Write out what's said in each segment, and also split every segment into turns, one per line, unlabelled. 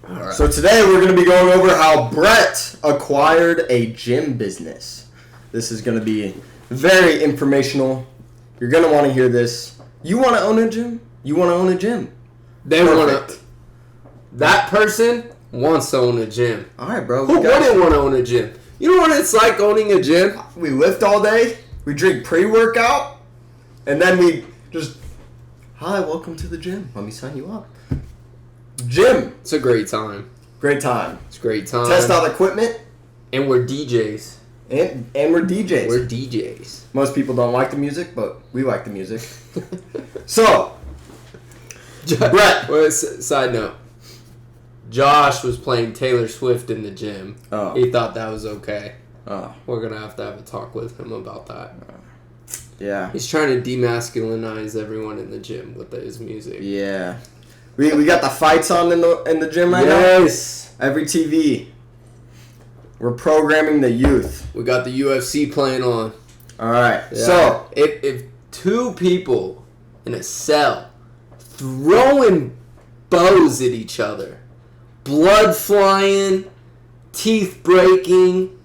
All right.
So today we're going to be going over how Brett acquired a gym business. This is going to be very informational. You're going to want to hear this. You want to own a gym? You want to own a gym?
They want to. That person wants to own a gym.
All right, bro.
Who wouldn't want to own a gym? You know what it's like owning a gym?
We lift all day. We drink pre-workout. And then we just, hi, welcome to the gym. Let me sign you up. Gym.
It's a great time.
Great time.
It's a great time.
Test out equipment.
And we're DJs.
And we're DJs.
We're DJs.
Most people don't like the music, but we like the music. So, Brett.
Well, side note. Josh was playing Taylor Swift in the gym.
Oh.
He thought that was okay.
Oh.
We're going to have a talk with him about that.
Yeah.
He's trying to demasculinize everyone in the gym with his music.
Yeah. We got the fights on in the gym right now.
Yes.
Every TV. We're programming the youth.
We got the UFC playing on.
All right.
Yeah.
So,
if two people in a cell throwing bows at each other, blood flying, teeth breaking,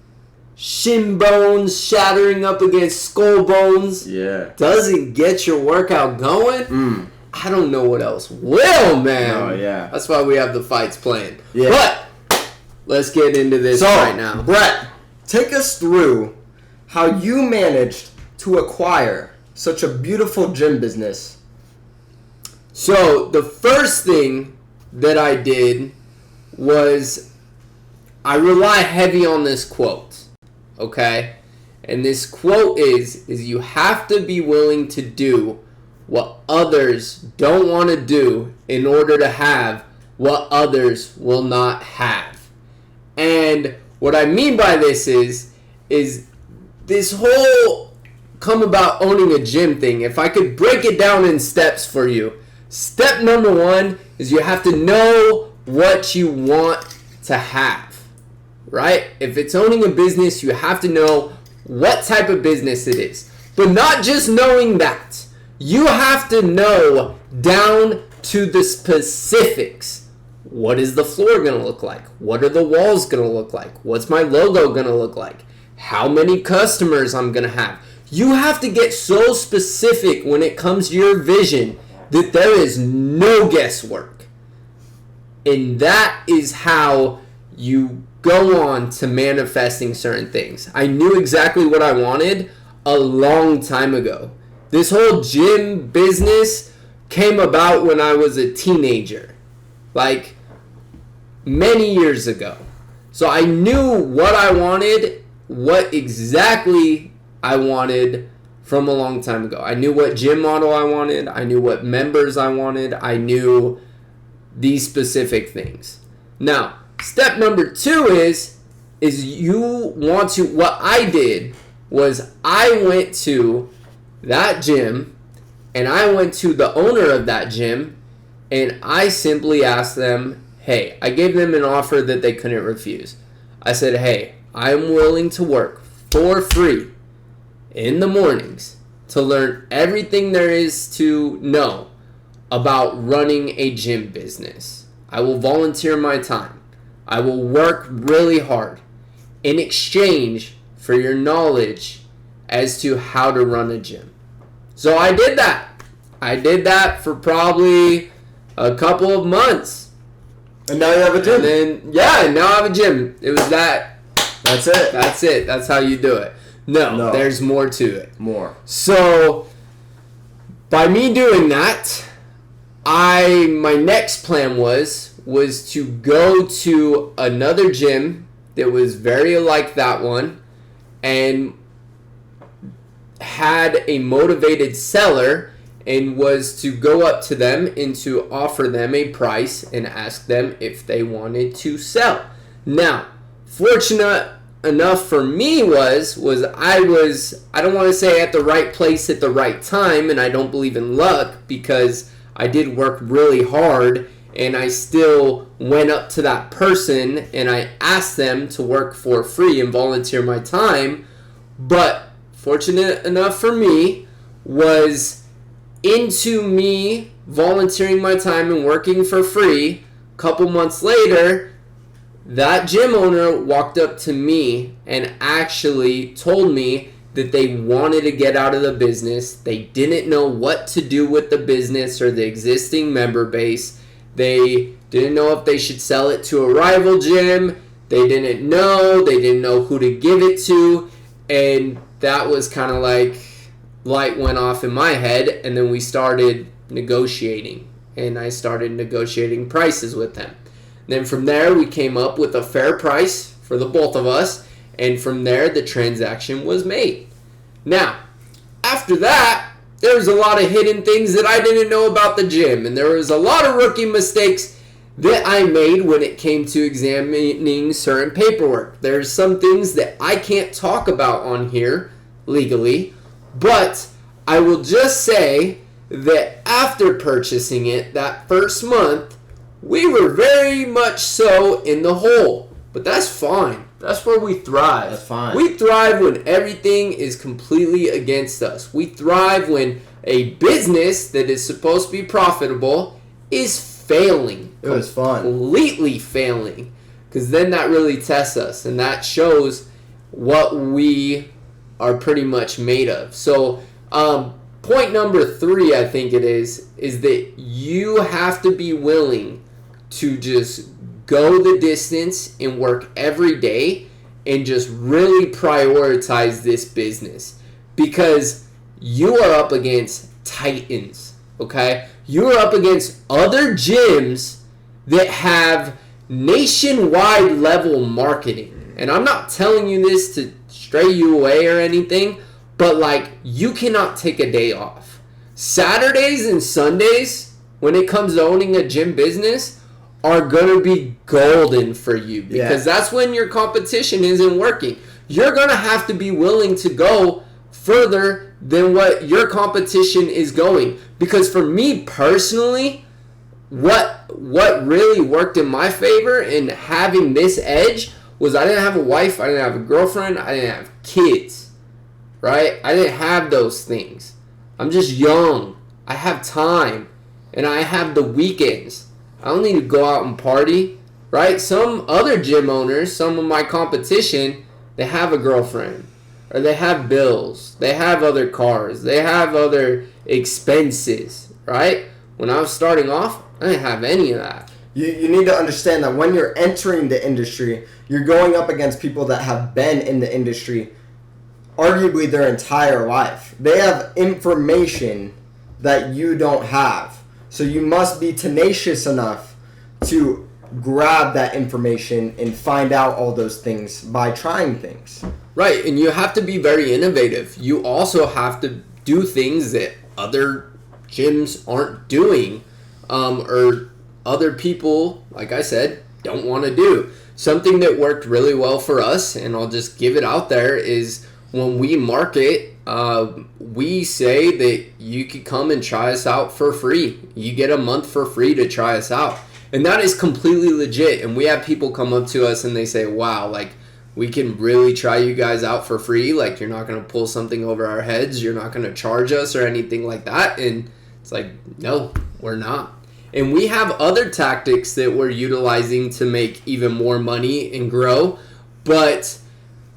shin bones shattering up against skull bones, doesn't get your workout going, I don't know what else will, man.
Oh, yeah.
That's why we have the fights playing.
Yeah.
But let's get into this right now.
Brett, take us through how you managed to acquire such a beautiful gym business.
So the first thing that I did was I rely heavy on this quote, okay? And this quote is you have to be willing to do what others don't want to do in order to have what others will not have. And what I mean by this is this whole come about owning a gym thing. If I could break it down in steps for you. Step number 1 is you have to know what you want to have, right? If it's owning a business, you have to know what type of business it is. But not just knowing that. You have to know down to the specifics. What is the floor going to look like? What are the walls going to look like? What's my logo going to look like? How many customers I'm going to have? You have to get so specific when it comes to your vision that there is no guesswork. And that is how you go on to manifesting certain things. I knew exactly what I wanted a long time ago. This whole gym business came about when I was a teenager, like many years ago. So I knew what I wanted, what exactly I wanted from a long time ago. I knew what gym model I wanted. I knew what members I wanted. I knew these specific things. Now, step number 2 is you want to, what I did was I went to that gym and I went to the owner of that gym and I simply asked them, hey, I gave them an offer that they couldn't refuse. I said, hey, I'm willing to work for free in the mornings to learn everything there is to know about running a gym business. I will volunteer my time. I will work really hard in exchange for your knowledge as to how to run a gym. So I did that. I did that for probably a couple of months.
And now you have a gym.
And then, now I have a gym. It was that.
That's it.
That's it. That's how you do it. No, there's more to it.
More.
So, by me doing that, my next plan was to go to another gym that was very like that one and had a motivated seller and was to go up to them and to offer them a price and ask them if they wanted to sell. Now, fortunate enough for me was I don't want to say at the right place at the right time, and I don't believe in luck because I did work really hard and I still went up to that person and I asked them to work for free and volunteer my time. But fortunate enough for me was into me volunteering my time and working for free, a couple months later, that gym owner walked up to me and actually told me that they wanted to get out of the business. They didn't know what to do with the business or the existing member base. They didn't know if they should sell it to a rival gym. They didn't know. They didn't know who to give it to. And that was kind of like light went off in my head. And then we started negotiating. And I started negotiating prices with them. Then from there, we came up with a fair price for the both of us. And from there, the transaction was made. Now, after that, there was a lot of hidden things that I didn't know about the gym. And there was a lot of rookie mistakes that I made when it came to examining certain paperwork. There's some things that I can't talk about on here legally. But I will just say that after purchasing it that first month, we were very much so in the hole. But that's fine. That's where we thrive.
That's fine.
We thrive when everything is completely against us. We thrive when a business that is supposed to be profitable is failing.
It was fun.
Completely failing. Because then that really tests us. And that shows what we are pretty much made of. So, point number 3, I think it is that you have to be willing to just go the distance and work every day and just really prioritize this business, because you are up against titans, okay? You are up against other gyms that have nationwide level marketing. And I'm not telling you this to stray you away or anything, but like, you cannot take a day off. Saturdays and Sundays, when it comes to owning a gym business, are going to be golden for you, because that's when your competition isn't working. You're going to have to be willing to go further than what your competition is going. Because for me personally, what really worked in my favor in having this edge was I didn't have a wife, I didn't have a girlfriend, I didn't have kids, right? I didn't have those things. I'm just young. I have time, and I have the weekends. I don't need to go out and party, right? Some other gym owners, some of my competition, they have a girlfriend, or they have bills, they have other cars, they have other expenses, right? When I was starting off, I didn't have any of that.
You need to understand that when you're entering the industry, you're going up against people that have been in the industry arguably their entire life. They have information that you don't have. So you must be tenacious enough to grab that information and find out all those things by trying things.
Right, and you have to be very innovative. You also have to do things that other gyms aren't doing, or other people, like I said, don't want to do. Something that worked really well for us, and I'll just give it out there, is when we market, we say that you could come and try us out for free. You get a month for free to try us out. And that is completely legit. And we have people come up to us and they say, wow, like, we can really try you guys out for free. Like, you're not going to pull something over our heads. You're not going to charge us or anything like that. And it's like, no, we're not. And we have other tactics that we're utilizing to make even more money and grow. But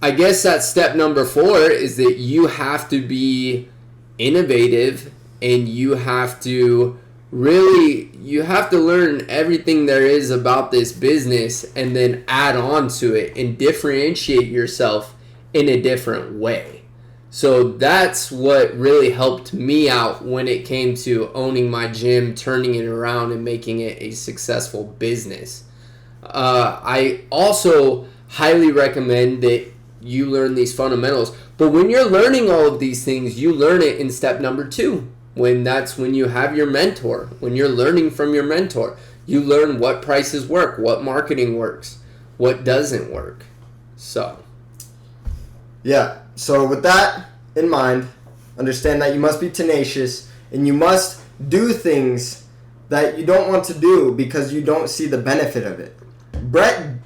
I guess that's step number 4, is that you have to be innovative, and you have to learn everything there is about this business and then add on to it and differentiate yourself in a different way. So that's what really helped me out when it came to owning my gym, turning it around and making it a successful business. I also highly recommend that you learn these fundamentals. But when you're learning all of these things, you learn it in step number 2. That's when you have your mentor. When you're learning from your mentor, you learn what prices work, what marketing works, what doesn't work. So
with that in mind, understand that you must be tenacious, and you must do things that you don't want to do because you don't see the benefit of it. Brett,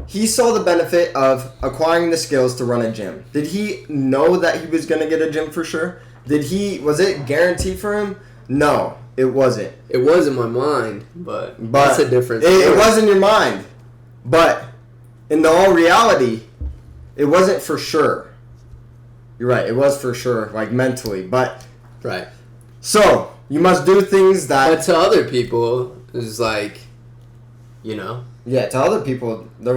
he saw the benefit of acquiring the skills to run a gym. Did he know that he was going to get a gym for sure? Was it guaranteed for him No, it wasn't.
It was in my mind, but that's a different story.
It was in your mind. But in the all reality, it wasn't for sure. You're right. It was for sure, like mentally. But
right.
So you must do things that.
But to other people, it's like, you know.
Yeah, to other people, they're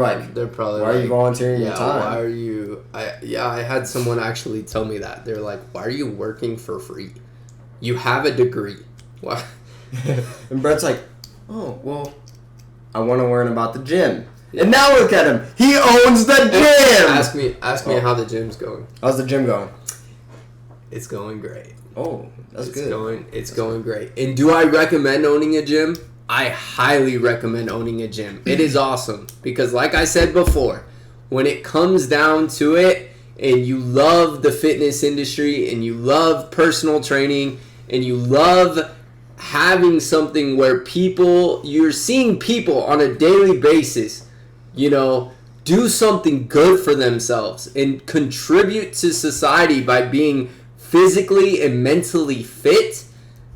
probably
why are you volunteering your time?
Why are you? I had someone actually tell me that. They're like, why are you working for free? You have a degree. Why?
And Brett's like, oh well, I want to learn about the gym. Yeah. And now look at him. He owns the gym.
Ask me how the gym's going.
How's the gym going?
It's going great.
Oh, that's good.
It's going great. And do I recommend owning a gym? I highly recommend owning a gym. It is awesome because, like I said before, when it comes down to it, and you love the fitness industry, and you love personal training, and you love having something where you're seeing people on a daily basis, do something good for themselves and contribute to society by being physically and mentally fit,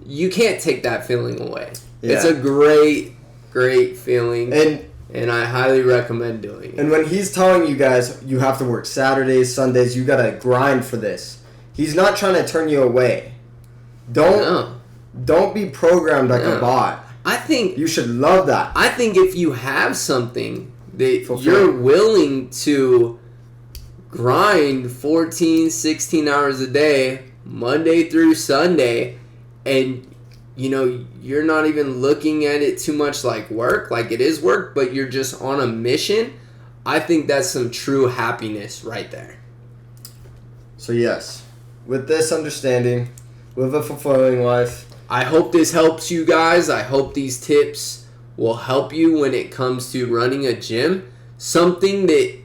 you can't take that feeling away. Yeah. It's a great, great feeling, and I highly recommend doing it.
And when he's telling you guys you have to work Saturdays, Sundays, you gotta grind for this, he's not trying to turn you away. Don't be programmed like a bot.
I think
you should love that.
I think if you have something that you're willing to grind 14, 16 hours a day, Monday through Sunday, and you're not even looking at it too much like work, like it is work, but you're just on a mission, I think that's some true happiness right there.
So yes, with this understanding, live a fulfilling life.
I hope this helps you guys. I hope these tips will help you when it comes to running a gym. Something that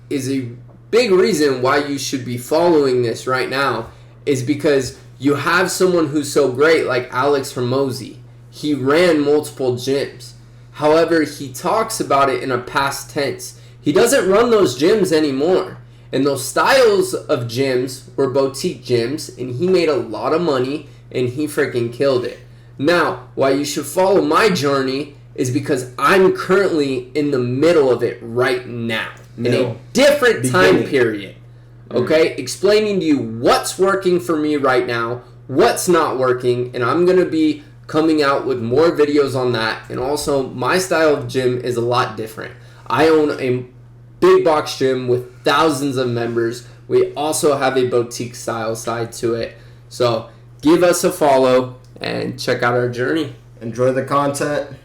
is a big reason why you should be following this right now is because you have someone who's so great like Alex Hormozi. He ran multiple gyms. However, he talks about it in a past tense. He doesn't run those gyms anymore. And those styles of gyms were boutique gyms, and he made a lot of money, and he freaking killed it. Now, why you should follow my journey is because I'm currently in the middle of it right now. In a different time period. Okay? Explaining to you what's working for me right now, what's not working, and I'm going to be coming out with more videos on that. And also, my style of gym is a lot different. I own a big box gym with thousands of members. We also have a boutique style side to it. So give us a follow and check out our journey.
Enjoy the content.